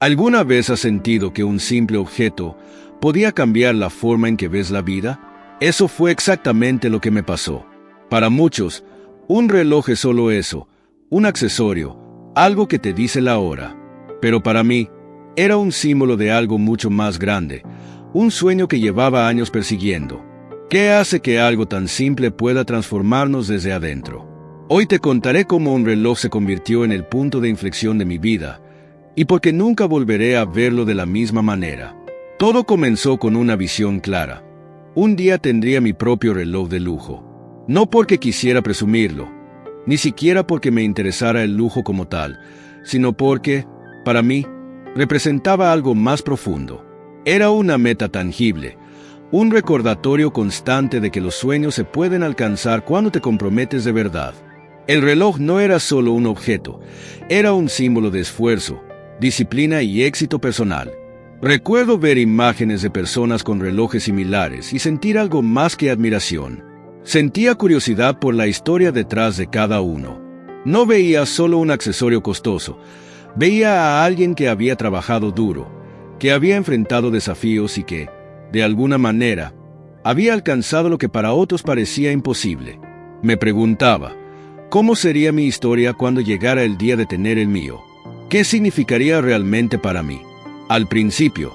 ¿Alguna vez has sentido que un simple objeto podía cambiar la forma en que ves la vida? Eso fue exactamente lo que me pasó. Para muchos, un reloj es solo eso, un accesorio, algo que te dice la hora. Pero para mí, era un símbolo de algo mucho más grande, un sueño que llevaba años persiguiendo. ¿Qué hace que algo tan simple pueda transformarnos desde adentro? Hoy te contaré cómo un reloj se convirtió en el punto de inflexión de mi vida, y porque nunca volveré a verlo de la misma manera. Todo comenzó con una visión clara. Un día tendría mi propio reloj de lujo. No porque quisiera presumirlo, ni siquiera porque me interesara el lujo como tal, sino porque, para mí, representaba algo más profundo. Era una meta tangible, un recordatorio constante de que los sueños se pueden alcanzar cuando te comprometes de verdad. El reloj no era solo un objeto, era un símbolo de esfuerzo, disciplina y éxito personal. Recuerdo ver imágenes de personas con relojes similares y sentir algo más que admiración. Sentía curiosidad por la historia detrás de cada uno. No veía solo un accesorio costoso, veía a alguien que había trabajado duro, que había enfrentado desafíos y que, de alguna manera, había alcanzado lo que para otros parecía imposible. Me preguntaba, ¿cómo sería mi historia cuando llegara el día de tener el mío? ¿Qué significaría realmente para mí? Al principio,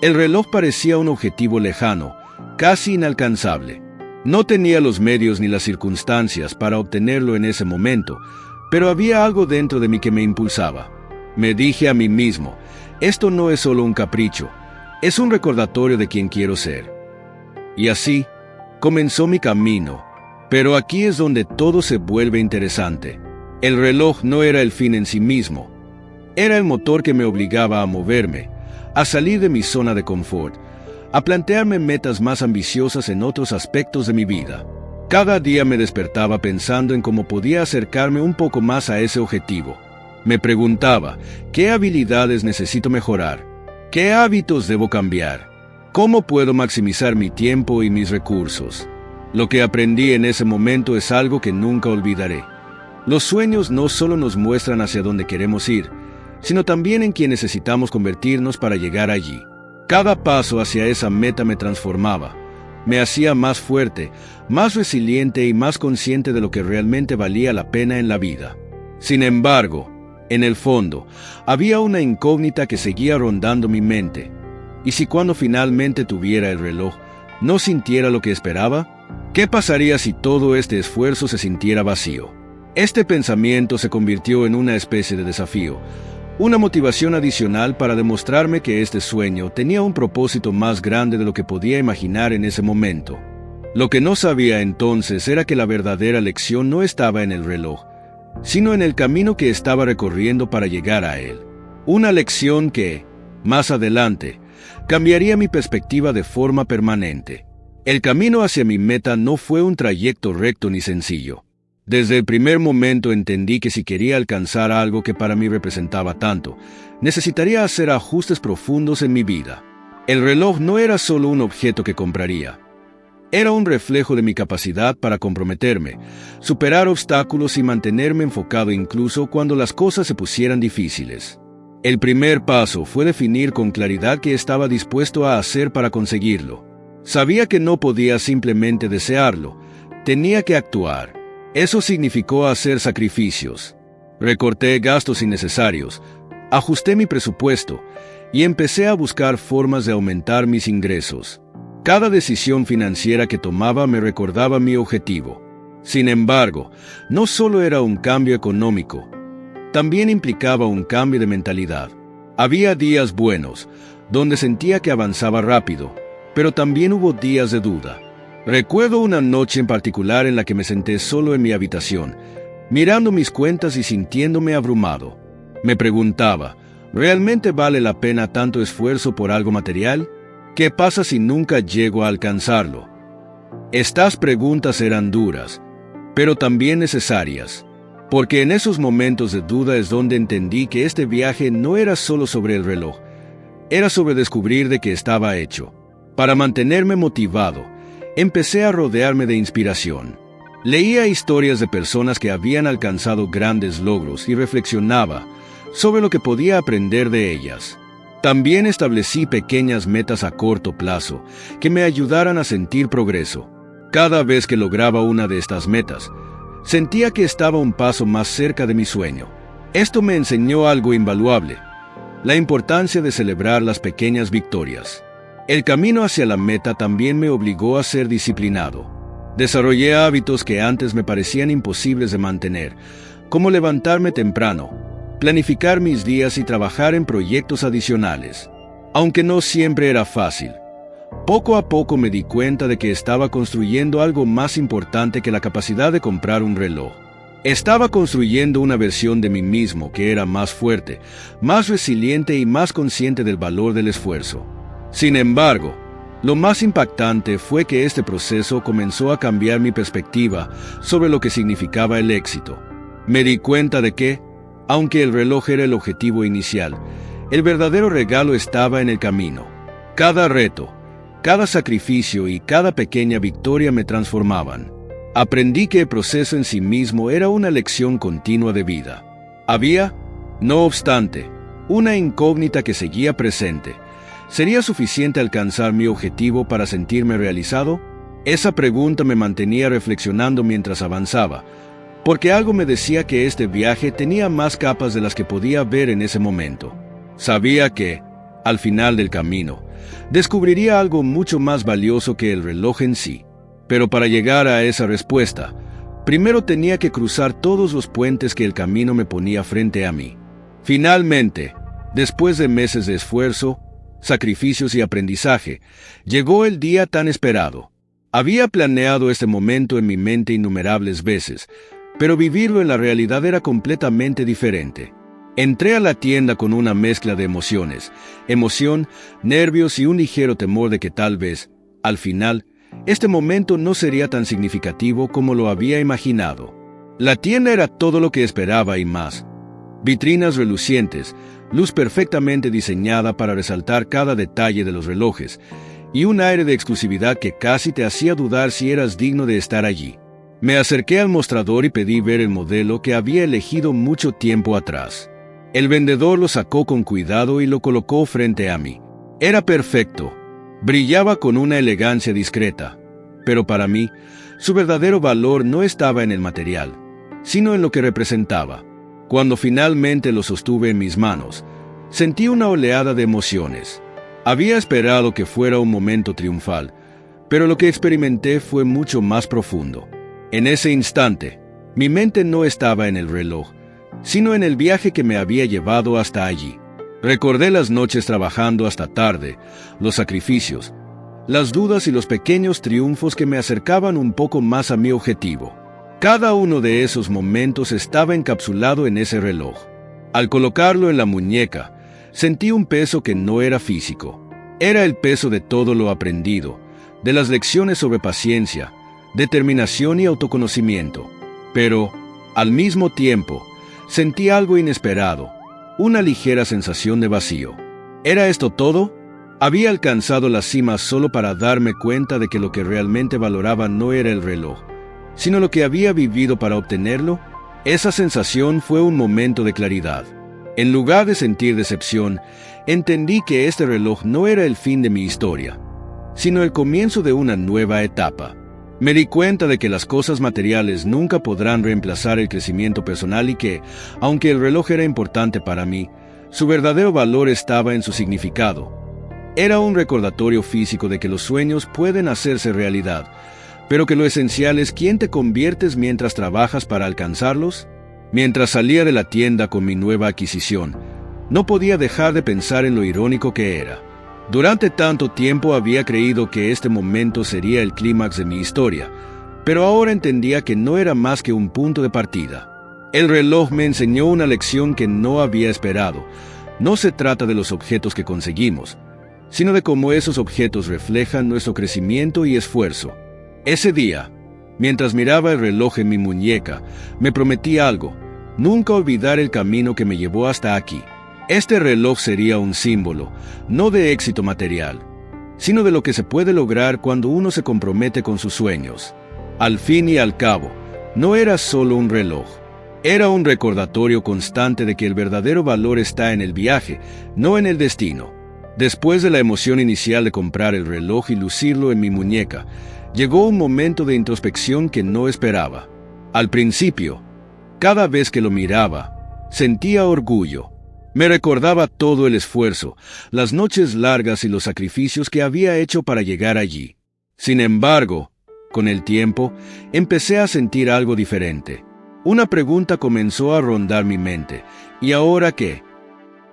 el reloj parecía un objetivo lejano, casi inalcanzable. No tenía los medios ni las circunstancias para obtenerlo en ese momento, pero había algo dentro de mí que me impulsaba. Me dije a mí mismo, esto no es solo un capricho, es un recordatorio de quién quiero ser. Y así, comenzó mi camino, pero aquí es donde todo se vuelve interesante. El reloj no era el fin en sí mismo, era el motor que me obligaba a moverme, a salir de mi zona de confort, a plantearme metas más ambiciosas en otros aspectos de mi vida. Cada día me despertaba pensando en cómo podía acercarme un poco más a ese objetivo. Me preguntaba, ¿qué habilidades necesito mejorar? ¿Qué hábitos debo cambiar? ¿Cómo puedo maximizar mi tiempo y mis recursos? Lo que aprendí en ese momento es algo que nunca olvidaré. Los sueños no solo nos muestran hacia dónde queremos ir, sino también en quien necesitamos convertirnos para llegar allí. Cada paso hacia esa meta me transformaba, me hacía más fuerte, más resiliente y más consciente de lo que realmente valía la pena en la vida. Sin embargo, en el fondo, había una incógnita que seguía rondando mi mente. ¿Y si cuando finalmente tuviera el reloj, no sintiera lo que esperaba? ¿Qué pasaría si todo este esfuerzo se sintiera vacío? Este pensamiento se convirtió en una especie de desafío, una motivación adicional para demostrarme que este sueño tenía un propósito más grande de lo que podía imaginar en ese momento. Lo que no sabía entonces era que la verdadera lección no estaba en el reloj, sino en el camino que estaba recorriendo para llegar a él. Una lección que, más adelante, cambiaría mi perspectiva de forma permanente. El camino hacia mi meta no fue un trayecto recto ni sencillo. Desde el primer momento entendí que si quería alcanzar algo que para mí representaba tanto, necesitaría hacer ajustes profundos en mi vida. El reloj no era solo un objeto que compraría. Era un reflejo de mi capacidad para comprometerme, superar obstáculos y mantenerme enfocado incluso cuando las cosas se pusieran difíciles. El primer paso fue definir con claridad qué estaba dispuesto a hacer para conseguirlo. Sabía que no podía simplemente desearlo, tenía que actuar. Eso significó hacer sacrificios. Recorté gastos innecesarios, ajusté mi presupuesto y empecé a buscar formas de aumentar mis ingresos. Cada decisión financiera que tomaba me recordaba mi objetivo. Sin embargo, no solo era un cambio económico, también implicaba un cambio de mentalidad. Había días buenos, donde sentía que avanzaba rápido, pero también hubo días de duda. Recuerdo una noche en particular en la que me senté solo en mi habitación, mirando mis cuentas y sintiéndome abrumado. Me preguntaba, ¿realmente vale la pena tanto esfuerzo por algo material? ¿Qué pasa si nunca llego a alcanzarlo? Estas preguntas eran duras, pero también necesarias, porque en esos momentos de duda es donde entendí que este viaje no era solo sobre el reloj, era sobre descubrir de qué estaba hecho. Para mantenerme motivado, empecé a rodearme de inspiración. Leía historias de personas que habían alcanzado grandes logros y reflexionaba sobre lo que podía aprender de ellas. También establecí pequeñas metas a corto plazo que me ayudaran a sentir progreso. Cada vez que lograba una de estas metas, sentía que estaba un paso más cerca de mi sueño. Esto me enseñó algo invaluable: la importancia de celebrar las pequeñas victorias. El camino hacia la meta también me obligó a ser disciplinado. Desarrollé hábitos que antes me parecían imposibles de mantener, como levantarme temprano, planificar mis días y trabajar en proyectos adicionales. Aunque no siempre era fácil, poco a poco me di cuenta de que estaba construyendo algo más importante que la capacidad de comprar un reloj. Estaba construyendo una versión de mí mismo que era más fuerte, más resiliente y más consciente del valor del esfuerzo. Sin embargo, lo más impactante fue que este proceso comenzó a cambiar mi perspectiva sobre lo que significaba el éxito. Me di cuenta de que, aunque el reloj era el objetivo inicial, el verdadero regalo estaba en el camino. Cada reto, cada sacrificio y cada pequeña victoria me transformaban. Aprendí que el proceso en sí mismo era una lección continua de vida. Había, no obstante, una incógnita que seguía presente. ¿Sería suficiente alcanzar mi objetivo para sentirme realizado? Esa pregunta me mantenía reflexionando mientras avanzaba, porque algo me decía que este viaje tenía más capas de las que podía ver en ese momento. Sabía que, al final del camino, descubriría algo mucho más valioso que el reloj en sí. Pero para llegar a esa respuesta, primero tenía que cruzar todos los puentes que el camino me ponía frente a mí. Finalmente, después de meses de esfuerzo, sacrificios y aprendizaje, llegó el día tan esperado. Había planeado este momento en mi mente innumerables veces, pero vivirlo en la realidad era completamente diferente. Entré a la tienda con una mezcla de emociones, emoción, nervios y un ligero temor de que tal vez, al final, este momento no sería tan significativo como lo había imaginado. La tienda era todo lo que esperaba y más. Vitrinas relucientes, luz perfectamente diseñada para resaltar cada detalle de los relojes, y un aire de exclusividad que casi te hacía dudar si eras digno de estar allí. Me acerqué al mostrador y pedí ver el modelo que había elegido mucho tiempo atrás. El vendedor lo sacó con cuidado y lo colocó frente a mí. Era perfecto. Brillaba con una elegancia discreta. Pero para mí, su verdadero valor no estaba en el material, sino en lo que representaba. Cuando finalmente lo sostuve en mis manos, sentí una oleada de emociones. Había esperado que fuera un momento triunfal, pero lo que experimenté fue mucho más profundo. En ese instante, mi mente no estaba en el reloj, sino en el viaje que me había llevado hasta allí. Recordé las noches trabajando hasta tarde, los sacrificios, las dudas y los pequeños triunfos que me acercaban un poco más a mi objetivo. Cada uno de esos momentos estaba encapsulado en ese reloj. Al colocarlo en la muñeca, sentí un peso que no era físico. Era el peso de todo lo aprendido, de las lecciones sobre paciencia, determinación y autoconocimiento. Pero, al mismo tiempo, sentí algo inesperado, una ligera sensación de vacío. ¿Era esto todo? Había alcanzado la cima solo para darme cuenta de que lo que realmente valoraba no era el reloj, sino lo que había vivido para obtenerlo. Esa sensación fue un momento de claridad. En lugar de sentir decepción, entendí que este reloj no era el fin de mi historia, sino el comienzo de una nueva etapa. Me di cuenta de que las cosas materiales nunca podrán reemplazar el crecimiento personal y que, aunque el reloj era importante para mí, su verdadero valor estaba en su significado. Era un recordatorio físico de que los sueños pueden hacerse realidad, pero que lo esencial es quién te conviertes mientras trabajas para alcanzarlos. Mientras salía de la tienda con mi nueva adquisición, no podía dejar de pensar en lo irónico que era. Durante tanto tiempo había creído que este momento sería el clímax de mi historia, pero ahora entendía que no era más que un punto de partida. El reloj me enseñó una lección que no había esperado. No se trata de los objetos que conseguimos, sino de cómo esos objetos reflejan nuestro crecimiento y esfuerzo. Ese día, mientras miraba el reloj en mi muñeca, me prometí algo: nunca olvidar el camino que me llevó hasta aquí. Este reloj sería un símbolo, no de éxito material, sino de lo que se puede lograr cuando uno se compromete con sus sueños. Al fin y al cabo, no era solo un reloj. Era un recordatorio constante de que el verdadero valor está en el viaje, no en el destino. Después de la emoción inicial de comprar el reloj y lucirlo en mi muñeca, llegó un momento de introspección que no esperaba. Al principio, cada vez que lo miraba, sentía orgullo. Me recordaba todo el esfuerzo, las noches largas y los sacrificios que había hecho para llegar allí. Sin embargo, con el tiempo, empecé a sentir algo diferente. Una pregunta comenzó a rondar mi mente. ¿Y ahora qué?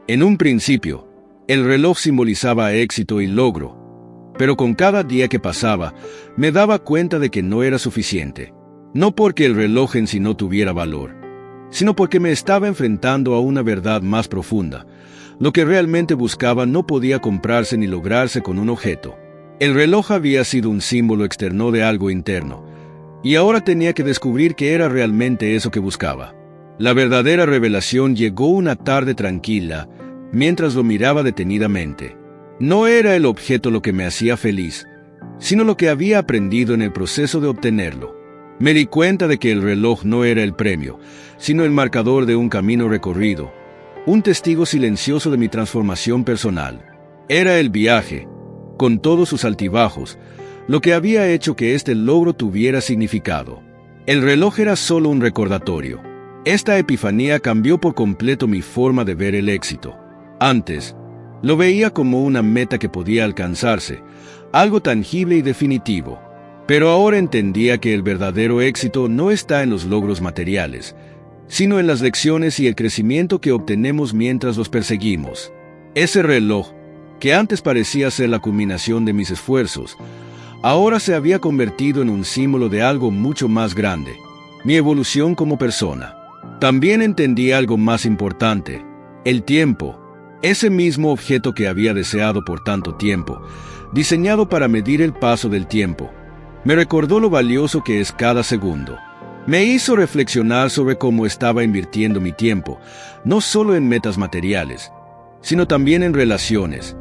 En un principio, el reloj simbolizaba éxito y logro, pero con cada día que pasaba, me daba cuenta de que no era suficiente. No porque el reloj en sí no tuviera valor, sino porque me estaba enfrentando a una verdad más profunda. Lo que realmente buscaba no podía comprarse ni lograrse con un objeto. El reloj había sido un símbolo externo de algo interno, y ahora tenía que descubrir qué era realmente eso que buscaba. La verdadera revelación llegó una tarde tranquila, mientras lo miraba detenidamente. No era el objeto lo que me hacía feliz, sino lo que había aprendido en el proceso de obtenerlo. Me di cuenta de que el reloj no era el premio, sino el marcador de un camino recorrido, un testigo silencioso de mi transformación personal. Era el viaje, con todos sus altibajos, lo que había hecho que este logro tuviera significado. El reloj era solo un recordatorio. Esta epifanía cambió por completo mi forma de ver el éxito. Antes, lo veía como una meta que podía alcanzarse, algo tangible y definitivo. Pero ahora entendía que el verdadero éxito no está en los logros materiales, sino en las lecciones y el crecimiento que obtenemos mientras los perseguimos. Ese reloj, que antes parecía ser la culminación de mis esfuerzos, ahora se había convertido en un símbolo de algo mucho más grande, mi evolución como persona. También entendí algo más importante: el tiempo, ese mismo objeto que había deseado por tanto tiempo, diseñado para medir el paso del tiempo. Me recordó lo valioso que es cada segundo. Me hizo reflexionar sobre cómo estaba invirtiendo mi tiempo, no solo en metas materiales, sino también en relaciones,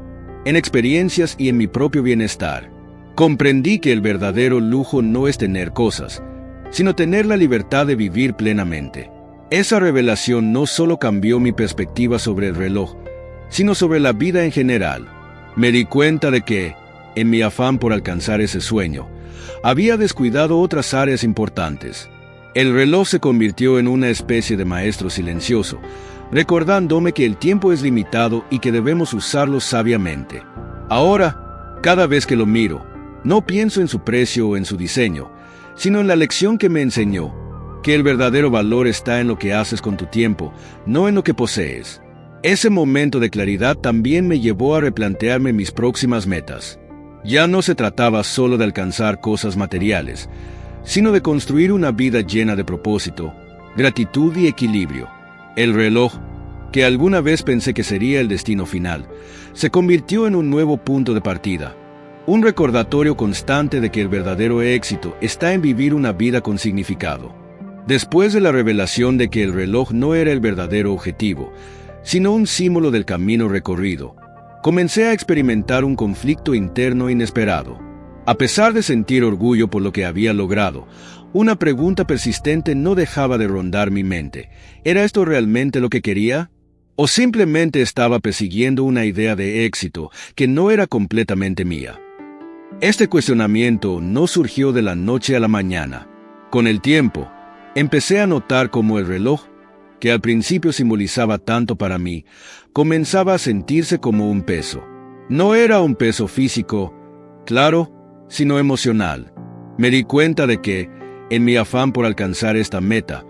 en experiencias y en mi propio bienestar. Comprendí que el verdadero lujo no es tener cosas, sino tener la libertad de vivir plenamente. Esa revelación no solo cambió mi perspectiva sobre el reloj, sino sobre la vida en general. Me di cuenta de que, en mi afán por alcanzar ese sueño, había descuidado otras áreas importantes. El reloj se convirtió en una especie de maestro silencioso, recordándome que el tiempo es limitado y que debemos usarlo sabiamente. Ahora, cada vez que lo miro, no pienso en su precio o en su diseño, sino en la lección que me enseñó, que el verdadero valor está en lo que haces con tu tiempo, no en lo que posees. Ese momento de claridad también me llevó a replantearme mis próximas metas. Ya no se trataba solo de alcanzar cosas materiales, sino de construir una vida llena de propósito, gratitud y equilibrio. El reloj, que alguna vez pensé que sería el destino final, se convirtió en un nuevo punto de partida, un recordatorio constante de que el verdadero éxito está en vivir una vida con significado. Después de la revelación de que el reloj no era el verdadero objetivo, sino un símbolo del camino recorrido, comencé a experimentar un conflicto interno inesperado. A pesar de sentir orgullo por lo que había logrado, una pregunta persistente no dejaba de rondar mi mente. ¿Era esto realmente lo que quería? ¿O simplemente estaba persiguiendo una idea de éxito que no era completamente mía? Este cuestionamiento no surgió de la noche a la mañana. Con el tiempo, empecé a notar cómo el reloj, que al principio simbolizaba tanto para mí, comenzaba a sentirse como un peso. No era un peso físico, claro, sino emocional. Me di cuenta de que, en mi afán por alcanzar esta meta,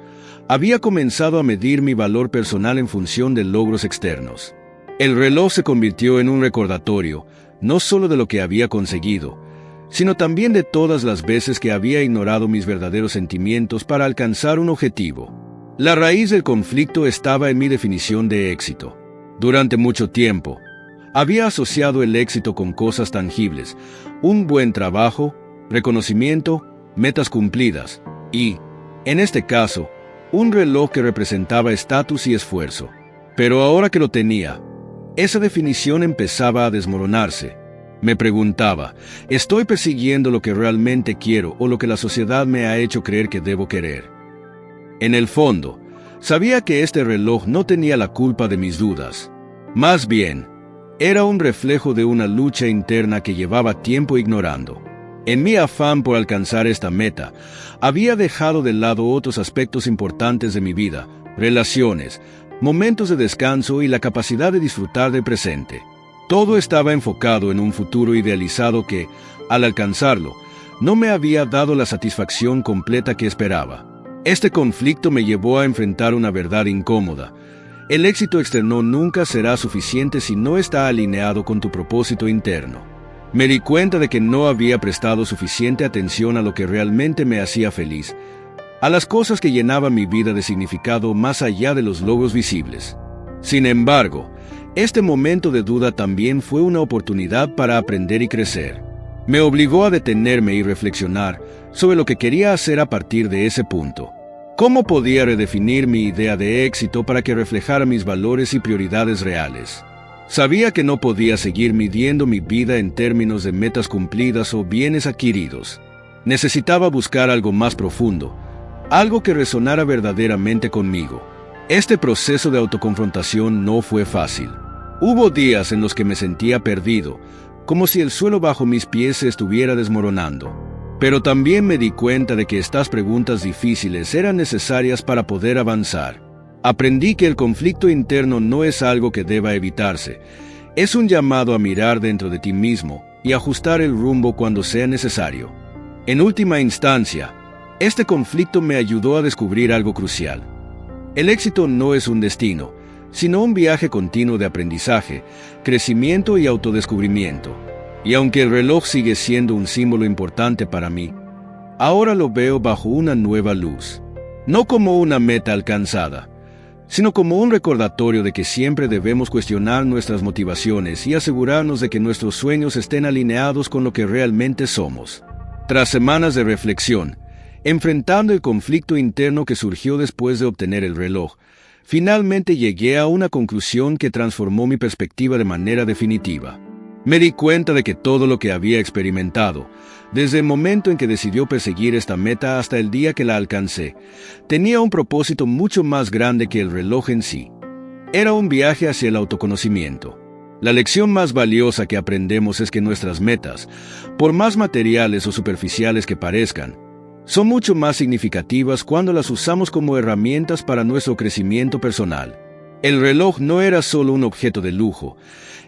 había comenzado a medir mi valor personal en función de logros externos. El reloj se convirtió en un recordatorio, no solo de lo que había conseguido, sino también de todas las veces que había ignorado mis verdaderos sentimientos para alcanzar un objetivo. La raíz del conflicto estaba en mi definición de éxito. Durante mucho tiempo, había asociado el éxito con cosas tangibles, un buen trabajo, reconocimiento, metas cumplidas y, en este caso, un reloj que representaba estatus y esfuerzo. Pero ahora que lo tenía, esa definición empezaba a desmoronarse. Me preguntaba, ¿estoy persiguiendo lo que realmente quiero o lo que la sociedad me ha hecho creer que debo querer? En el fondo, sabía que este reloj no tenía la culpa de mis dudas. Más bien, Era un reflejo de una lucha interna que llevaba tiempo ignorando. En mi afán por alcanzar esta meta, había dejado de lado otros aspectos importantes de mi vida, relaciones, momentos de descanso y la capacidad de disfrutar del presente. Todo estaba enfocado en un futuro idealizado que, al alcanzarlo, no me había dado la satisfacción completa que esperaba. Este conflicto me llevó a enfrentar una verdad incómoda. El éxito externo nunca será suficiente si no está alineado con tu propósito interno. Me di cuenta de que no había prestado suficiente atención a lo que realmente me hacía feliz, a las cosas que llenaban mi vida de significado más allá de los logros visibles. Sin embargo, este momento de duda también fue una oportunidad para aprender y crecer. Me obligó a detenerme y reflexionar sobre lo que quería hacer a partir de ese punto. ¿Cómo podía redefinir mi idea de éxito para que reflejara mis valores y prioridades reales? Sabía que no podía seguir midiendo mi vida en términos de metas cumplidas o bienes adquiridos. Necesitaba buscar algo más profundo, algo que resonara verdaderamente conmigo. Este proceso de autoconfrontación no fue fácil. Hubo días en los que me sentía perdido, como si el suelo bajo mis pies se estuviera desmoronando. Pero también me di cuenta de que estas preguntas difíciles eran necesarias para poder avanzar. Aprendí que el conflicto interno no es algo que deba evitarse. Es un llamado a mirar dentro de ti mismo y ajustar el rumbo cuando sea necesario. En última instancia, este conflicto me ayudó a descubrir algo crucial. El éxito no es un destino, sino un viaje continuo de aprendizaje, crecimiento y autodescubrimiento. Y aunque el reloj sigue siendo un símbolo importante para mí, ahora lo veo bajo una nueva luz. No como una meta alcanzada, sino como un recordatorio de que siempre debemos cuestionar nuestras motivaciones y asegurarnos de que nuestros sueños estén alineados con lo que realmente somos. Tras semanas de reflexión, enfrentando el conflicto interno que surgió después de obtener el reloj, finalmente llegué a una conclusión que transformó mi perspectiva de manera definitiva. Me di cuenta de que todo lo que había experimentado, desde el momento en que decidió perseguir esta meta hasta el día que la alcancé, tenía un propósito mucho más grande que el reloj en sí. Era un viaje hacia el autoconocimiento. La lección más valiosa que aprendemos es que nuestras metas, por más materiales o superficiales que parezcan, son mucho más significativas cuando las usamos como herramientas para nuestro crecimiento personal. El reloj no era solo un objeto de lujo,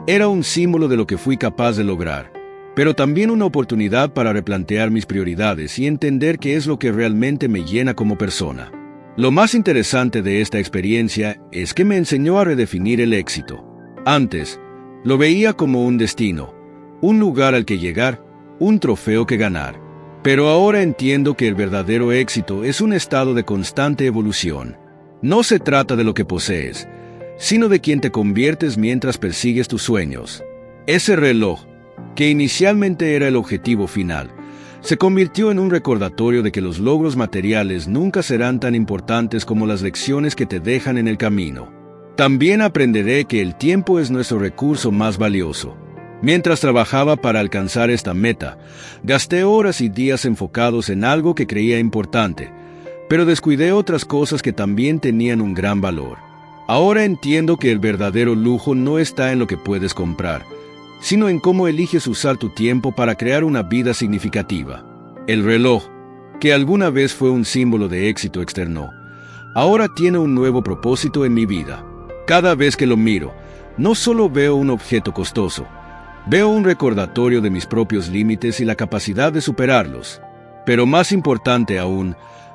era un símbolo de lo que fui capaz de lograr, pero también una oportunidad para replantear mis prioridades y entender qué es lo que realmente me llena como persona. Lo más interesante de esta experiencia es que me enseñó a redefinir el éxito. Antes, lo veía como un destino, un lugar al que llegar, un trofeo que ganar. Pero ahora entiendo que el verdadero éxito es un estado de constante evolución. No se trata de lo que posees, sino de quien te conviertes mientras persigues tus sueños. Ese reloj, que inicialmente era el objetivo final, se convirtió en un recordatorio de que los logros materiales nunca serán tan importantes como las lecciones que te dejan en el camino. También aprenderé que el tiempo es nuestro recurso más valioso. Mientras trabajaba para alcanzar esta meta, gasté horas y días enfocados en algo que creía importante, pero descuidé otras cosas que también tenían un gran valor. Ahora entiendo que el verdadero lujo no está en lo que puedes comprar, sino en cómo eliges usar tu tiempo para crear una vida significativa. El reloj, que alguna vez fue un símbolo de éxito externo, ahora tiene un nuevo propósito en mi vida. Cada vez que lo miro, no solo veo un objeto costoso, veo un recordatorio de mis propios límites y la capacidad de superarlos. Pero más importante aún,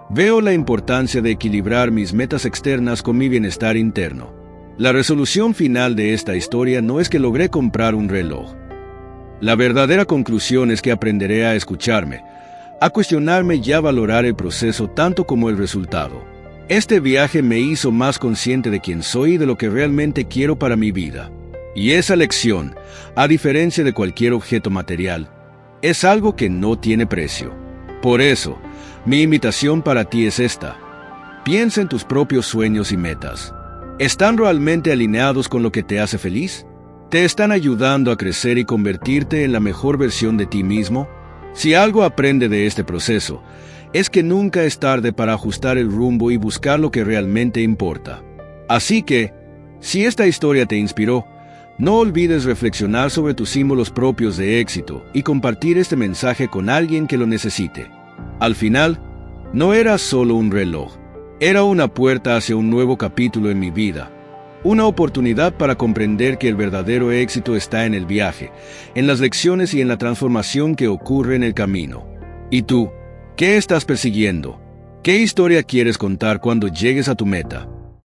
veo la importancia de equilibrar mis metas externas con mi bienestar interno. La resolución final de esta historia no es que logré comprar un reloj. La verdadera conclusión es que aprenderé a escucharme, a cuestionarme y a valorar el proceso tanto como el resultado. Este viaje me hizo más consciente de quién soy y de lo que realmente quiero para mi vida. Y esa lección, a diferencia de cualquier objeto material, es algo que no tiene precio. Por eso, mi invitación para ti es esta. Piensa en tus propios sueños y metas. ¿Están realmente alineados con lo que te hace feliz? ¿Te están ayudando a crecer y convertirte en la mejor versión de ti mismo? Si algo aprende de este proceso, es que nunca es tarde para ajustar el rumbo y buscar lo que realmente importa. Así que, si esta historia te inspiró, No olvides reflexionar sobre tus símbolos propios de éxito y compartir este mensaje con alguien que lo necesite. Al final, no era solo un reloj, era una puerta hacia un nuevo capítulo en mi vida. Una oportunidad para comprender que el verdadero éxito está en el viaje, en las lecciones y en la transformación que ocurre en el camino. ¿Y tú? ¿Qué estás persiguiendo? ¿Qué historia quieres contar cuando llegues a tu meta?